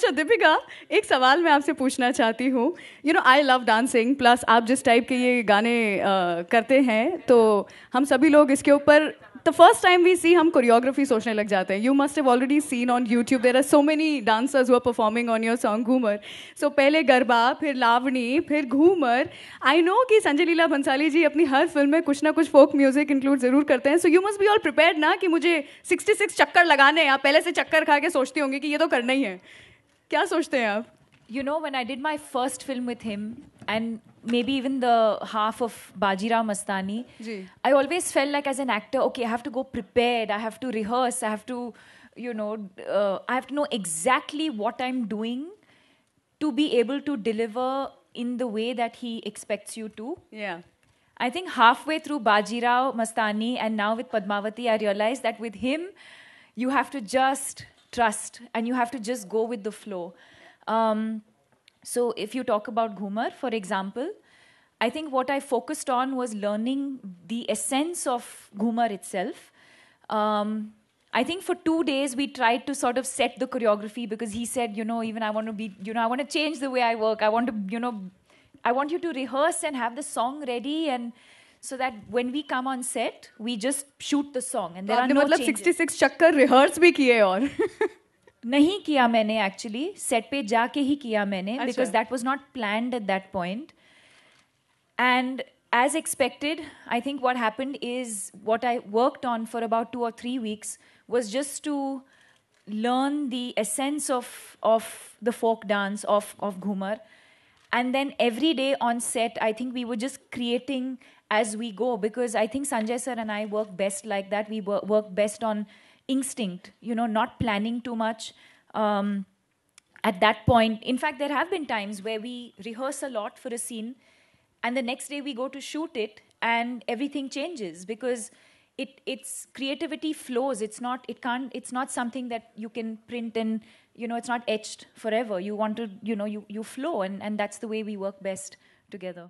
अच्छा दीपिका, एक सवाल मैं आपसे पूछना चाहती हूँ. You know I love dancing, plus आप जिस टाइप के ये गाने करते हैं, तो हम सभी लोग इसके ऊपर the first time we see हम कोरियोग्राफी सोचने लग जाते हैं. You must have already seen on YouTube there are so many dancers who are performing on your song Ghoomar. So पहले गरबा, फिर लावणी, फिर घूमर. आई नो कि संजय लीला भंसाली जी अपनी हर फिल्म में कुछ ना कुछ फोक म्यूजिक इंक्लूड जरूर करते हैं. So you must be all prepared ना कि मुझे 66 चक्कर लगाने हैं. आप पहले से चक्कर खा के सोचती होंगी कि ये तो करना ही है. क्या सोचते हैं आप? You know, when I did my first film with him, and maybe even the half of Bajirao Mastani, Ji. I always felt like as an actor, okay, I have to go prepared, I have to rehearse, I have to, you know, I have to know exactly what I'm doing to be able to deliver in the way that he expects you to. Yeah. I think halfway through Bajirao Mastani and now with Padmavati, I realized that with him, you have to just trust and you have to just go with the flow. So if you talk about Ghumar, for example, I think what I focused on was learning the essence of Ghumar itself. I think for 2 days we tried to sort of set the choreography because he said, you know, even I want to be, you know, I want to change the way I work. I want to, you know, I want you to rehearse and have the song ready and so that when we come on set, we just shoot the song and there are no मतलब changes. 66 चक्कर rehearse भी किए और नहीं किया मैंने actually set पे जाके ही किया मैंने अच्छा. Because that was not planned at that point and as expected, I think what happened is what I worked on for about 2 or 3 weeks was just to learn the essence of the folk dance of Ghumar. And then every day on set, I think we were just creating as we go because I think Sanjay sir and I work best like that. We work best on instinct, you know, not planning too much at that point. In fact, there have been times where we rehearse a lot for a scene and the next day we go to shoot it and everything changes because it's creativity flows. It's not something that you can print and, you know, it's not etched forever. You want to, you know, you flow and that's the way we work best together.